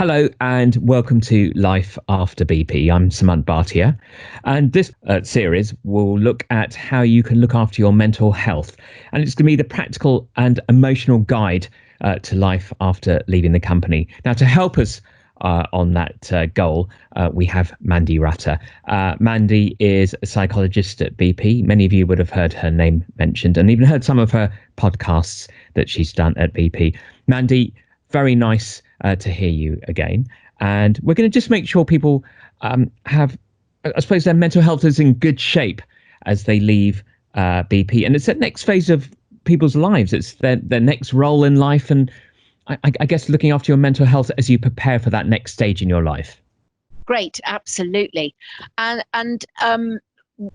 Hello and welcome to Life After BP. I'm Samant Bhatia, and this series will look at how you can look after your mental health, and it's going to be the practical and emotional guide to life after leaving the company. Now, to help us on that goal, we have Mandy Rutter. Mandy is a psychologist at BP. Many of you would have heard her name mentioned and even heard some of her podcasts that she's done at BP. Mandy, very nice to hear you again. And we're going to just make sure people have, I suppose, their mental health is in good shape as they leave BP. And it's that next phase of people's lives. It's their next role in life. And I guess looking after your mental health as you prepare for that next stage in your life. Great, absolutely. And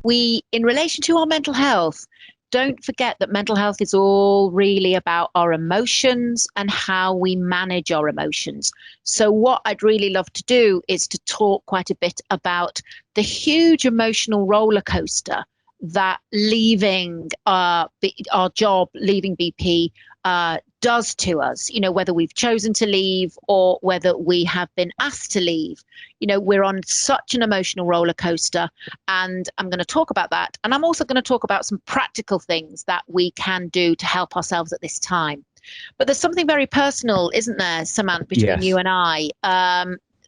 we, in relation to our mental health, don't forget that mental health is all really about our emotions and how we manage our emotions. So what I'd really love to do is to talk quite a bit about the huge emotional roller coaster that leaving our job, leaving BP, does to us, whether we've chosen to leave or whether we have been asked to leave. We're on such an emotional roller coaster, and I'm going to talk about that. And I'm also going to talk about some practical things that we can do to help ourselves at this time. But there's something very personal, isn't there, Samant, between you and I?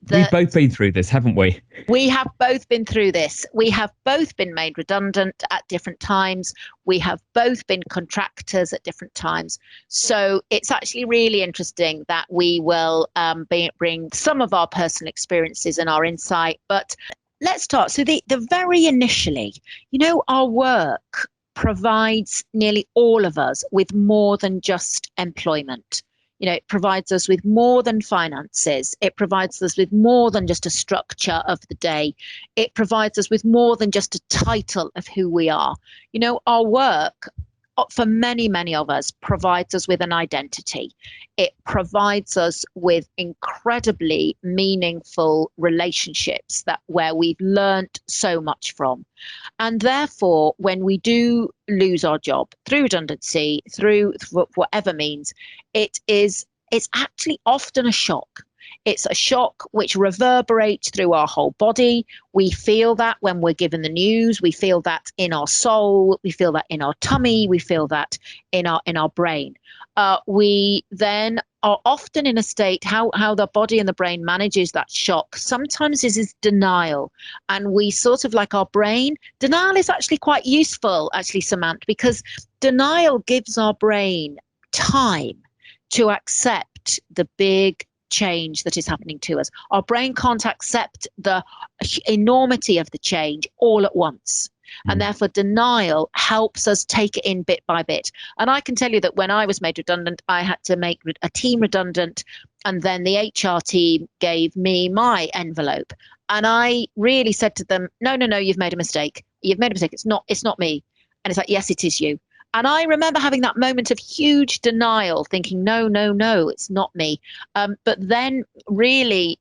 We've both been through this, haven't we? We have both been through this. We have both been made redundant at different times. We have both been contractors at different times. So it's actually really interesting that we will bring some of our personal experiences and our insight. But let's start. So the very initially, our work provides nearly all of us with more than just employment. It provides us with more than finances. It provides us with more than just a structure of the day. It provides us with more than just a title of who we are. Our work, for many, many of us, provides us with an identity. It provides us with incredibly meaningful relationships where we've learned so much from. And therefore, when we do lose our job through redundancy, through whatever means, it's actually often a shock. It's a shock which reverberates through our whole body. We feel that when we're given the news. We feel that in our soul. We feel that in our tummy. We feel that in our brain. We then are often in a state, how the body and the brain manages that shock sometimes is denial. And we sort of, like our brain, denial is actually quite useful, actually, Samant, because denial gives our brain time to accept the big change that is happening to us. Our brain can't accept the enormity of the change all at once. And therefore, denial helps us take it in bit by bit. And I can tell you that when I was made redundant, I had to make a team redundant. And then the HR team gave me my envelope. And I really said to them, no, you've made a mistake. You've made a mistake. It's not me. And it's like, yes, it is you. And I remember having that moment of huge denial, thinking, no, it's not me. But then really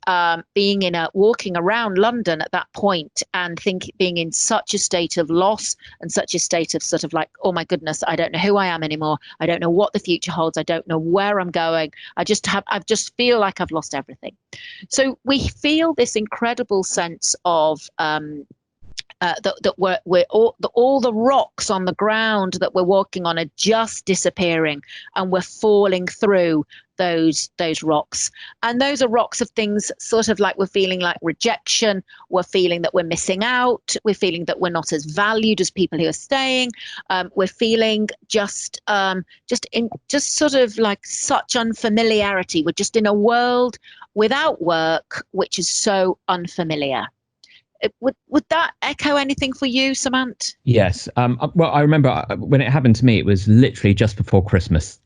walking around London at that point and being in such a state of loss and such a state of sort of like, oh my goodness, I don't know who I am anymore. I don't know what the future holds. I don't know where I'm going. I just feel like I've lost everything. So we feel this incredible sense of that we're all the rocks on the ground that we're walking on are just disappearing, and we're falling through those rocks. And those are rocks of things sort of like we're feeling like rejection, we're feeling that we're missing out, we're feeling that we're not as valued as people who are staying, we're feeling just sort of like such unfamiliarity. We're just in a world without work, which is so unfamiliar. Would that echo anything for you, Samant? Yes. Well, I remember when it happened to me, it was literally just before Christmas.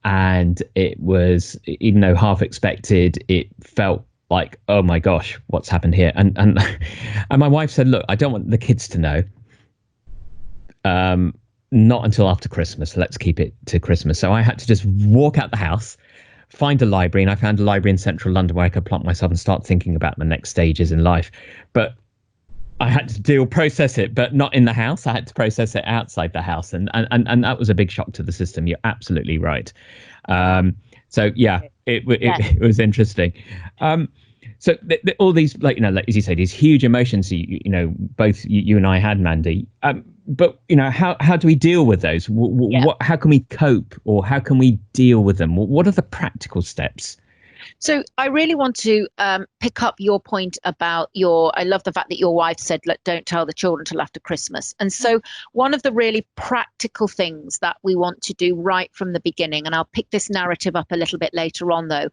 And it was, even though half expected, it felt like, oh my gosh, what's happened here? And my wife said, look, I don't want the kids to know. Not until after Christmas. Let's keep it to Christmas. So I had to just walk out the house, find a library, and I found a library in central London where I could plonk myself and start thinking about the next stages in life. But I had to process it, but not in the house. I had to process it outside the house. And that was a big shock to the system. You're absolutely right. So yeah, it was interesting. So all these, like, like, as you say, these huge emotions, both you and I had, Mandy. But how do we deal with those? How can we cope, or how can we deal with them? What are the practical steps? So I really want to pick up your point about I love the fact that your wife said, don't tell the children till after Christmas. And so one of the really practical things that we want to do right from the beginning, and I'll pick this narrative up a little bit later on though,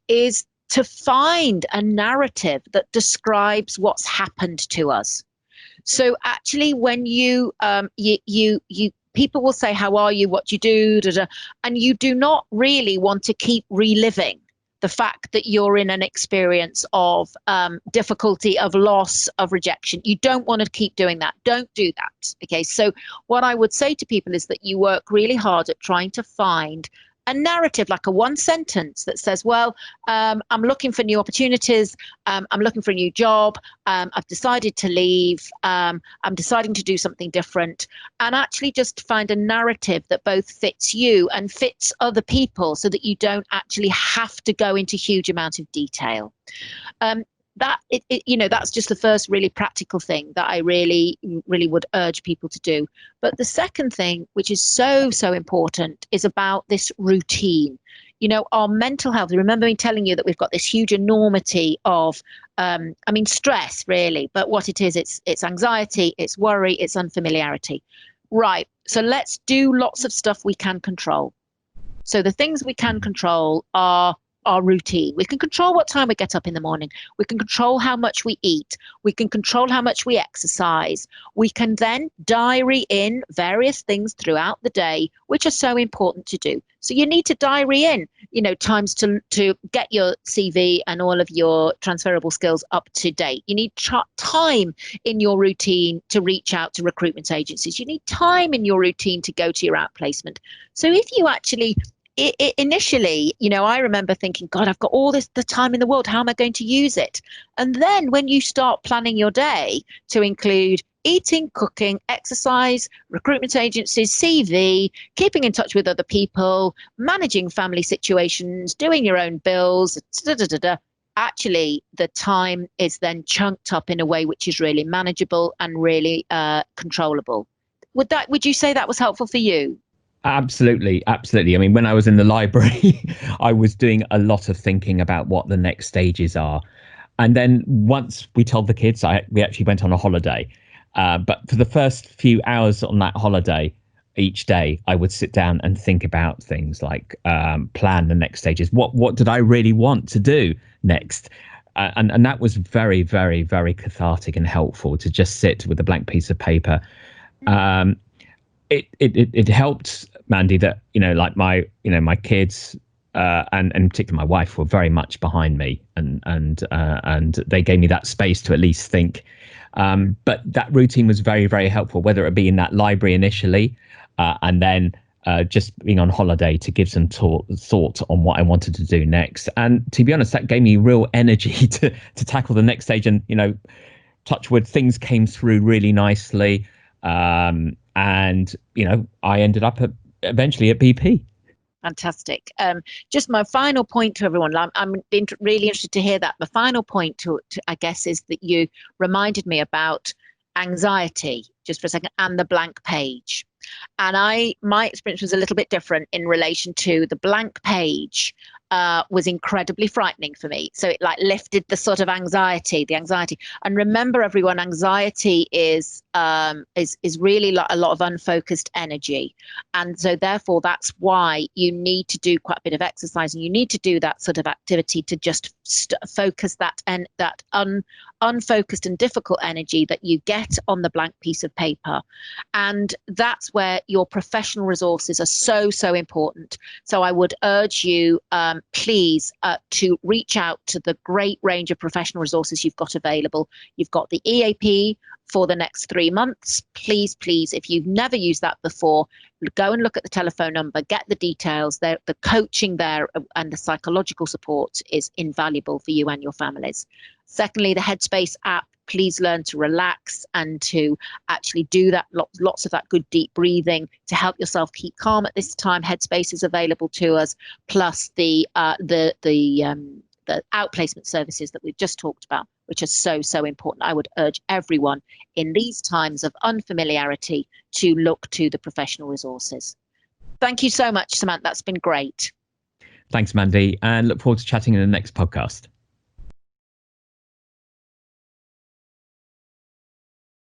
is to find a narrative that describes what's happened to us. So actually, when you people will say, how are you? What do you do? Da, da, and you do not really want to keep reliving the fact that you're in an experience of difficulty, of loss, of rejection. You don't want to keep doing that. Don't do that. Okay. So what I would say to people is that you work really hard at trying to find a narrative, like a one sentence that says, well, I'm looking for new opportunities. I'm looking for a new job. I've decided to leave. I'm deciding to do something different. And actually just find a narrative that both fits you and fits other people, so that you don't actually have to go into huge amounts of detail. That's just the first really practical thing that I really, really would urge people to do. But the second thing, which is so, so important, is about this routine. Our mental health. Remember me telling you that we've got this huge enormity of, stress really, but what it is, it's anxiety, it's worry, it's unfamiliarity. Right. So let's do lots of stuff we can control. So the things we can control are our routine. We can control what time we get up in the morning. We can control how much we eat. We can control how much we exercise. We can then diary in various things throughout the day, which are so important to do. So you need to diary in, times to get your CV and all of your transferable skills up to date. You need time in your routine to reach out to recruitment agencies. You need time in your routine to go to your outplacement. So if you actually initially, I remember thinking, God, I've got all the time in the world. How am I going to use it? And then when you start planning your day to include eating, cooking, exercise, recruitment agencies, CV, keeping in touch with other people, managing family situations, doing your own bills, actually the time is then chunked up in a way which is really manageable and really controllable. Would you say that was helpful for you? Absolutely. I mean, when I was in the library, I was doing a lot of thinking about what the next stages are. And then once we told the kids, we actually went on a holiday. But for the first few hours on that holiday, each day, I would sit down and think about things like plan the next stages. What did I really want to do next? And that was very, very, very cathartic and helpful to just sit with a blank piece of paper. It helped, Mandy, that like my kids and particularly my wife were very much behind me, and they gave me that space to at least think. But that routine was very, very helpful, whether it be in that library initially, and then just being on holiday to give some thought on what I wanted to do next. And to be honest, that gave me real energy to tackle the next stage. And touch wood, things came through really nicely. And I ended up eventually at BP. Fantastic. Just my final point to everyone. I'm really interested to hear that. My final point to I guess is that you reminded me about anxiety just for a second and the blank page. And my experience was a little bit different in relation to the blank page. Was incredibly frightening for me. So it lifted the sort of anxiety. And remember, everyone, anxiety is really a lot of unfocused energy. And so therefore, that's why you need to do quite a bit of exercise, and you need to do that sort of activity to just focus that unfocused and difficult energy that you get on the blank piece of paper. And that's where your professional resources are so, so important. So I would urge you, please, to reach out to the great range of professional resources you've got available. You've got the EAP for the next 3 months. Please, if you've never used that before, go and look at the telephone number, get the details. The coaching there and the psychological support is invaluable for you and your families. Secondly, the Headspace app please learn to relax and to actually do that, lots of that good deep breathing to help yourself keep calm at this time. Headspace is available to us, plus the outplacement services that we've just talked about, which are so important. I would urge everyone in these times of unfamiliarity to look to the professional resources. Thank you so much, Samantha. That's been great. Thanks, Mandy, and look forward to chatting in the next podcast.